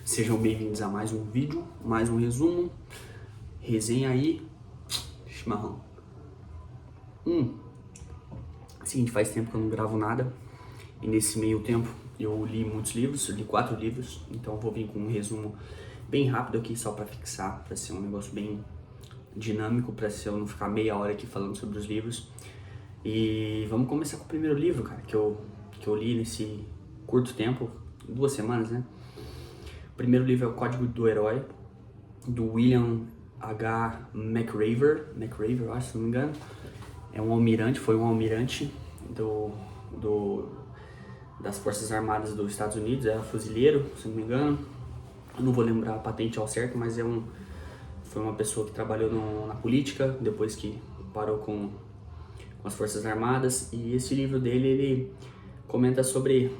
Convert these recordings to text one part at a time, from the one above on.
Sejam bem-vindos a mais um vídeo, mais um resumo. Resenha aí, chimarrão. Seguinte, faz tempo que eu não gravo nada. E nesse meio tempo eu li muitos livros, eu li 4 livros. Então eu vou vir com um resumo bem rápido aqui, só pra fixar, pra ser um negócio bem dinâmico, pra eu não ficar meia hora aqui falando sobre os livros. E vamos começar com o primeiro livro, cara, que eu li nesse curto tempo, 2 semanas, né? O primeiro livro é O Código do Herói, do William H. McRaver, eu acho, se não me engano. É um almirante, foi um almirante das Forças Armadas dos Estados Unidos, era fuzileiro, se não me engano. Eu não vou lembrar a patente ao certo, mas foi uma pessoa que trabalhou na política, depois que parou com as Forças Armadas. E esse livro dele, ele comenta sobre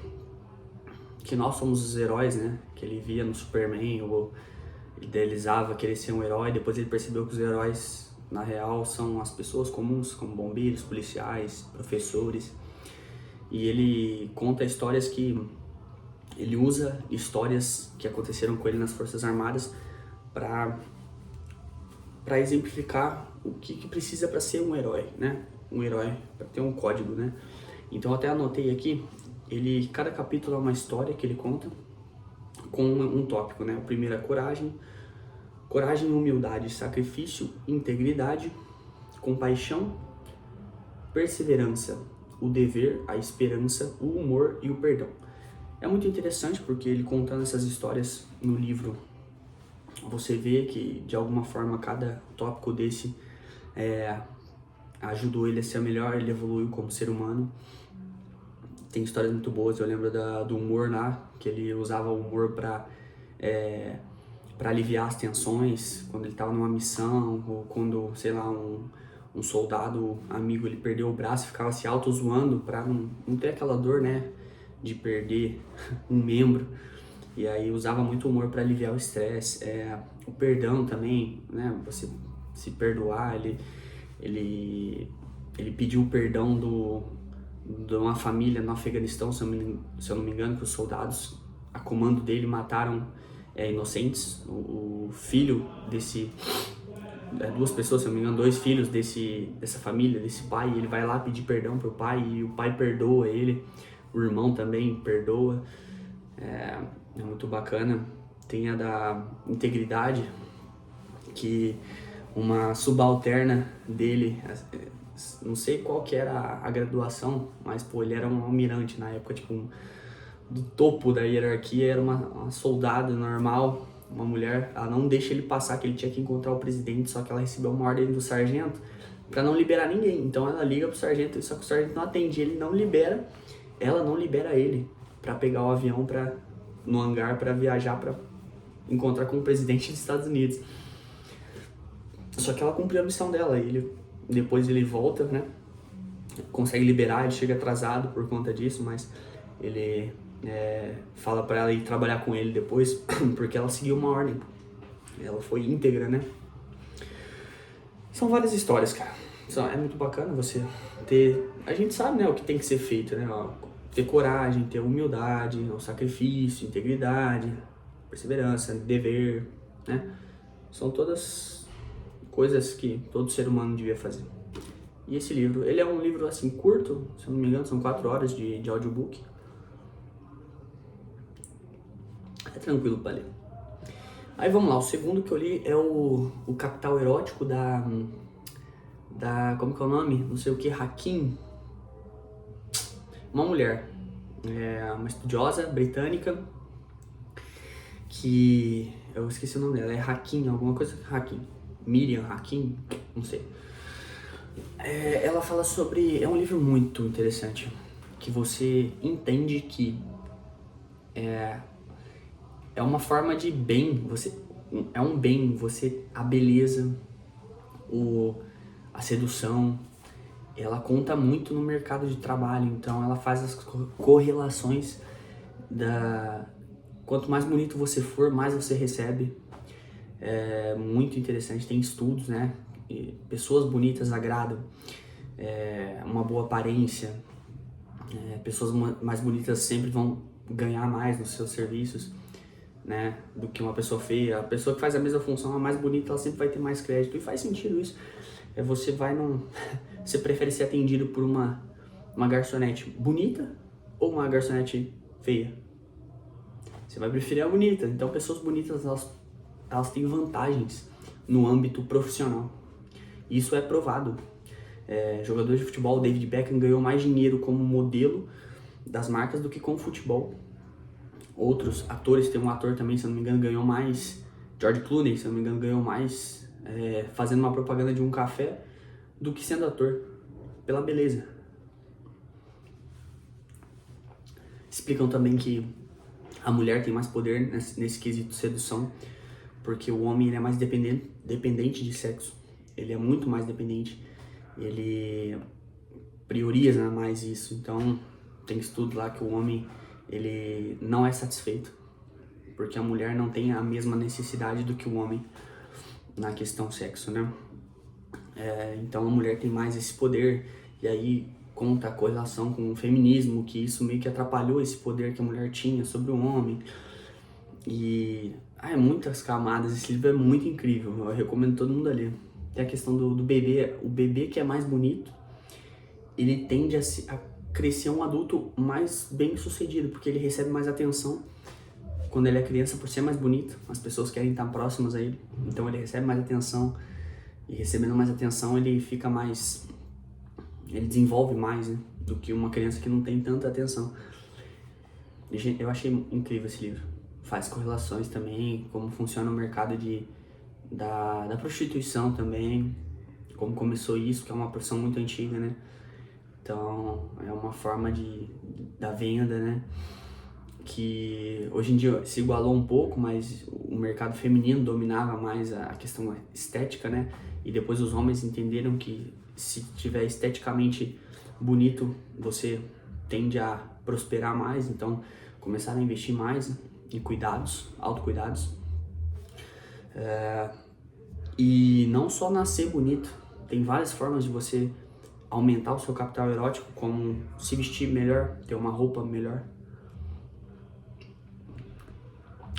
que nós somos os heróis, né? Que ele via no Superman, ou idealizava querer ser um herói. Depois ele percebeu que os heróis, na real, são as pessoas comuns, como bombeiros, policiais, professores. E ele conta histórias ele usa histórias que aconteceram com ele nas Forças Armadas para exemplificar o que precisa para ser um herói, né? Um herói, para ter um código, né? Então até anotei aqui, cada capítulo é uma história que ele conta com um tópico, né? O primeiro é coragem, humildade, sacrifício, integridade, compaixão, perseverança, o dever, a esperança, o humor e o perdão. É muito interessante porque ele contando essas histórias no livro, você vê que de alguma forma cada tópico desse ajudou ele a ser melhor, ele evoluiu como ser humano. Tem histórias muito boas, eu lembro do humor lá, que ele usava o humor para aliviar as tensões, quando ele estava numa missão, ou quando, sei lá, um soldado amigo, ele perdeu o braço e ficava se auto-zoando para não ter aquela dor, né, de perder um membro. E aí usava muito humor para aliviar o estresse. O perdão também, né, você se perdoar, ele pediu perdão de uma família no Afeganistão, se eu não me engano, que os soldados, a comando dele, mataram inocentes. O filho desse... 2 pessoas, se eu não me engano, 2 filhos dessa família, desse pai, ele vai lá pedir perdão pro pai e o pai perdoa ele, o irmão também perdoa. É muito bacana. Tem a da integridade, que uma subalterna dele, não sei qual que era a graduação, mas pô, ele era um almirante na época, tipo, do topo da hierarquia, era uma soldada normal, uma mulher. Ela não deixa ele passar, que ele tinha que encontrar o presidente, só que ela recebeu uma ordem do sargento pra não liberar ninguém. Então ela liga pro sargento, só que o sargento não atende, ela não libera ele pra pegar o avião no hangar pra viajar pra encontrar com o presidente dos Estados Unidos. Só que ela cumpriu a missão dela, depois ele volta, né? Consegue liberar, ele chega atrasado por conta disso, mas ele fala pra ela ir trabalhar com ele depois, porque ela seguiu uma ordem. Ela foi íntegra, né? São várias histórias, cara. É muito bacana você ter... A gente sabe, né, o que tem que ser feito, né? Ter coragem, ter humildade, o sacrifício, integridade, perseverança, dever, né? São todas coisas que todo ser humano devia fazer. E esse livro, ele é um livro assim curto, se eu não me engano, são 4 horas de audiobook. É tranquilo pra ler. Aí vamos lá, o segundo que eu li é o Capital Erótico da como que é o nome? Não sei o que, Hakim. Uma mulher, uma estudiosa britânica, que eu esqueci o nome dela, é Hakim, alguma coisa Hakim. Miriam Hakim, não sei. Ela fala sobre... É um livro muito interessante, que você entende que é uma forma de bem, é um bem, a beleza, a sedução, ela conta muito no mercado de trabalho. Então ela faz as correlações quanto mais bonito você for, mais você recebe. É muito interessante, tem estudos, né? Pessoas bonitas agradam, uma boa aparência, pessoas mais bonitas sempre vão ganhar mais nos seus serviços. né, do que uma pessoa feia. A pessoa que faz a mesma função, a mais bonita, ela sempre vai ter mais crédito. E faz sentido isso. Você vai num... Você prefere ser atendido por uma garçonete bonita ou uma garçonete feia? Você vai preferir a bonita. Então, pessoas bonitas, elas têm vantagens no âmbito profissional. Isso é provado. Jogador de futebol, David Beckham, ganhou mais dinheiro como modelo das marcas do que com futebol. Outros atores, tem um ator também, se eu não me engano, ganhou mais. George Clooney, se eu não me engano, ganhou mais fazendo uma propaganda de um café do que sendo ator, pela beleza. Explicam também que a mulher tem mais poder nesse quesito sedução, porque o homem ele é mais dependente de sexo. Ele é muito mais dependente. Ele prioriza mais isso. Então, tem estudo lá que o homem ele não é satisfeito, porque a mulher não tem a mesma necessidade do que o homem na questão sexo, né? Então a mulher tem mais esse poder, e aí conta a correlação com o feminismo, que isso meio que atrapalhou esse poder que a mulher tinha sobre o homem. E muitas camadas, esse livro é muito incrível, eu recomendo todo mundo a ler. Tem a questão do bebê, o bebê que é mais bonito, ele tende a crescer um adulto mais bem sucedido, porque ele recebe mais atenção quando ele é criança por ser mais bonito, as pessoas querem estar próximas a ele, então ele recebe mais atenção, e recebendo mais atenção ele fica mais, ele desenvolve mais, né, do que uma criança que não tem tanta atenção. Eu achei incrível esse livro. Faz correlações também, como funciona o mercado da prostituição também, como começou isso, que é uma profissão muito antiga, né? Então, é uma forma da venda, né? Que hoje em dia se igualou um pouco, mas o mercado feminino dominava mais a questão estética, né? E depois os homens entenderam que se tiver esteticamente bonito, você tende a prosperar mais, então começaram a investir mais em cuidados, autocuidados. E não só nascer bonito, tem várias formas de você aumentar o seu capital erótico, como se vestir melhor, ter uma roupa melhor,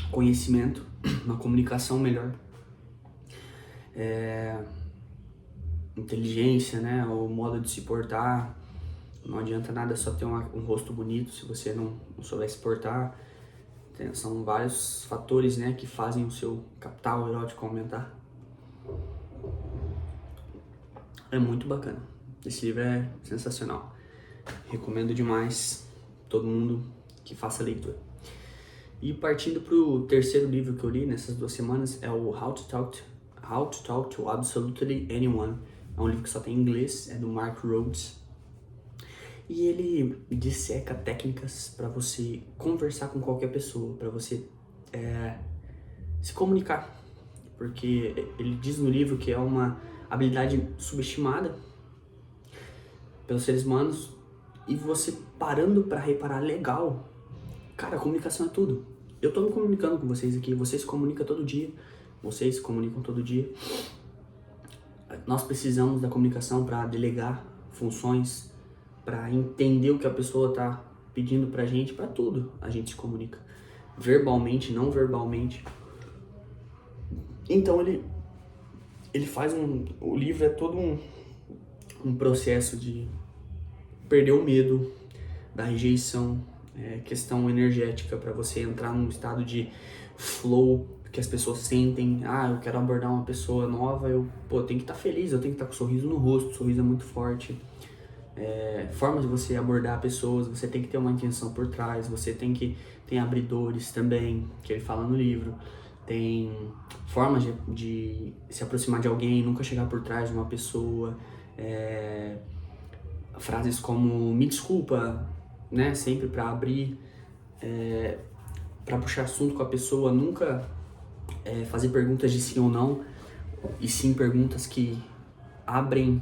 conhecimento, uma comunicação melhor, inteligência, né, o modo de se portar. Não adianta nada só ter um rosto bonito se você não souber se portar. São vários fatores, né, que fazem o seu capital erótico aumentar. É muito bacana. Esse livro é sensacional. Recomendo demais todo mundo que faça leitura. E partindo para o terceiro livro que eu li nessas 2 semanas, é o How to Talk to Absolutely Anyone. É um livro que só tem em inglês, é do Mark Rhodes. E ele disseca técnicas para você conversar com qualquer pessoa, para você se comunicar. Porque ele diz no livro que é uma habilidade subestimada pelos seres humanos, e você parando para reparar legal, cara, a comunicação é tudo. Eu tô me comunicando com vocês aqui, vocês se comunicam todo dia, vocês se comunicam todo dia. Nós precisamos da comunicação para delegar funções, para entender o que a pessoa tá pedindo pra gente, para tudo a gente se comunica, verbalmente, não verbalmente. Então ele faz o livro é todo um processo de perder o medo da rejeição, questão energética, para você entrar num estado de flow, que as pessoas sentem, eu quero abordar uma pessoa nova, eu tenho que estar feliz, eu tenho que estar com um sorriso no rosto, o sorriso é muito forte. Formas de você abordar pessoas, você tem que ter uma intenção por trás, você tem abridores também, que ele fala no livro, tem formas de se aproximar de alguém, nunca chegar por trás de uma pessoa, frases como me desculpa, né, sempre para abrir, para puxar assunto com a pessoa, nunca fazer perguntas de sim ou não, e sim perguntas que abrem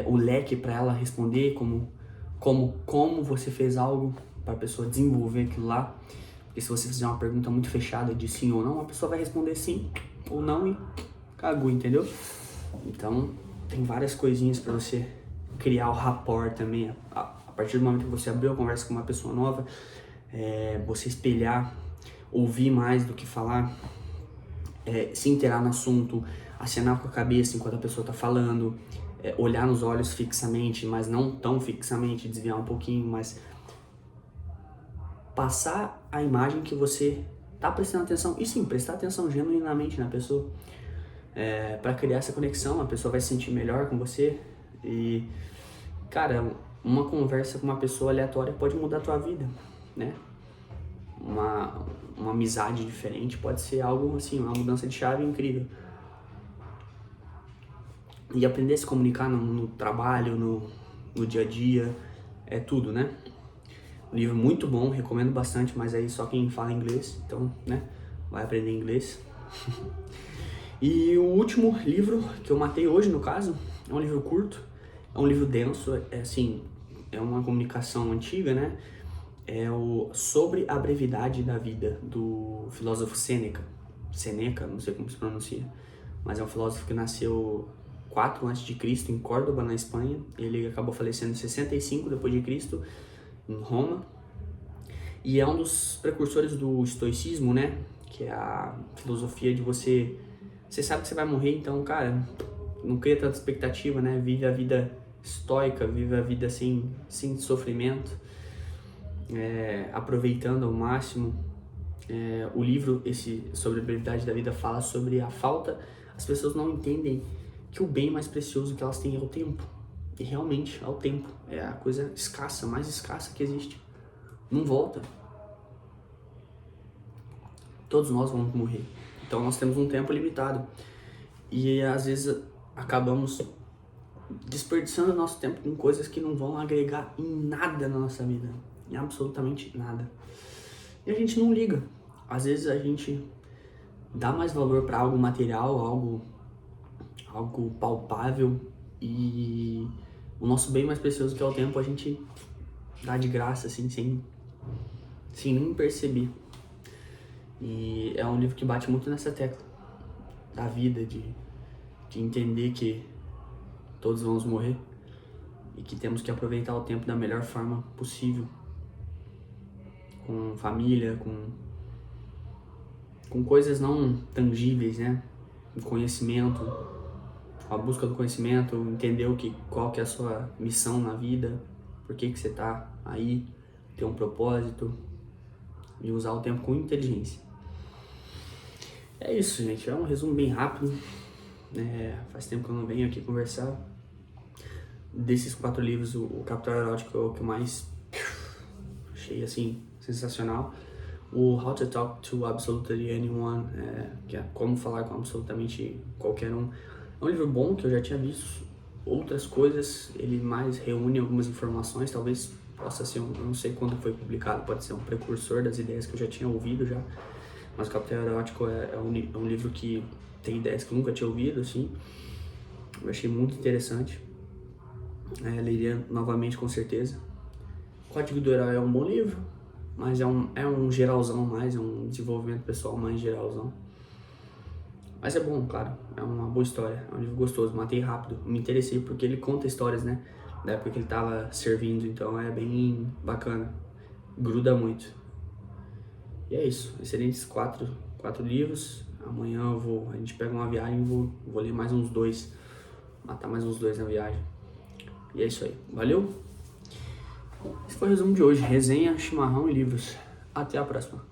o leque para ela responder, como você fez algo, para a pessoa desenvolver aquilo lá. Porque se você fizer uma pergunta muito fechada de sim ou não, a pessoa vai responder sim ou não e cagou, entendeu? Então tem várias coisinhas para você criar o rapport também. A partir do momento que você abriu a conversa com uma pessoa nova, você espelhar ouvir mais do que falar, se inteirar no assunto, acenar com a cabeça enquanto a pessoa tá falando, olhar nos olhos fixamente, mas não tão fixamente, desviar um pouquinho, mas passar a imagem que você tá prestando atenção, e sim, prestar atenção genuinamente na pessoa, para criar essa conexão. A pessoa vai se sentir melhor com você. E, cara, uma conversa com uma pessoa aleatória pode mudar a tua vida, né? Uma amizade diferente pode ser algo assim, uma mudança de chave incrível. E aprender a se comunicar no trabalho, no dia a dia, é tudo, né? Um livro muito bom, recomendo bastante, mas aí só quem fala inglês, então, né, vai aprender inglês. E o último livro que eu matei hoje, no caso, é um livro curto, é um livro denso, assim, é uma comunicação antiga, né? É o Sobre a Brevidade da Vida, do filósofo Seneca, não sei como se pronuncia, mas é um filósofo que nasceu 4 a.C. em Córdoba, na Espanha. Ele acabou falecendo em 65 d.C., em Roma, e é um dos precursores do estoicismo, né? Que é a filosofia de você sabe que você vai morrer, então, cara, não cria tanta expectativa, né? Vive a vida estoica, vive a vida sem sofrimento, aproveitando ao máximo. O livro, esse Sobre a Brevidade da Vida, fala sobre a falta. As pessoas não entendem que o bem mais precioso que elas têm é o tempo. E realmente, é o tempo. É a coisa escassa, mais escassa que existe. Não volta. Todos nós vamos morrer. Então nós temos um tempo limitado. E às vezes acabamos desperdiçando nosso tempo com coisas que não vão agregar em nada na nossa vida. Em absolutamente nada. E a gente não liga. Às vezes a gente dá mais valor para algo material, algo palpável, e o nosso bem mais precioso, que é o tempo, a gente dá de graça, assim, sem nem perceber. E é um livro que bate muito nessa tecla da vida, de entender que todos vamos morrer e que temos que aproveitar o tempo da melhor forma possível, com família, com coisas não tangíveis, né? Com conhecimento, com a busca do conhecimento, entender qual que é a sua missão na vida, por que você tá aí, ter um propósito e usar o tempo com inteligência. É isso, gente. É um resumo bem rápido. Faz tempo que eu não venho aqui conversar. Desses 4 livros, o Capital Erótico é o que eu mais achei, assim, sensacional. O How to Talk to Absolutely Anyone, que é como falar com absolutamente qualquer um. É um livro bom, que eu já tinha visto outras coisas. Ele mais reúne algumas informações, talvez possa ser eu não sei quando foi publicado, pode ser um precursor das ideias que eu já tinha ouvido já. Mas o Capital Erótico é um livro que tem ideias que eu nunca tinha ouvido, assim. Eu achei muito interessante. Leria novamente, com certeza. Código do Herói é um bom livro, mas é um geralzão mais, é um desenvolvimento pessoal mais geralzão. Mas é bom, claro, é uma boa história, é um livro gostoso. Matei rápido, me interessei porque ele conta histórias, né, da época que ele tava servindo, então é bem bacana, gruda muito. E é isso, excelentes 4 livros. Amanhã a gente pega uma viagem e vou ler mais uns 2, matar mais uns 2 na viagem. E é isso aí, valeu? Esse foi o resumo de hoje, resenha, chimarrão e livros. Até a próxima.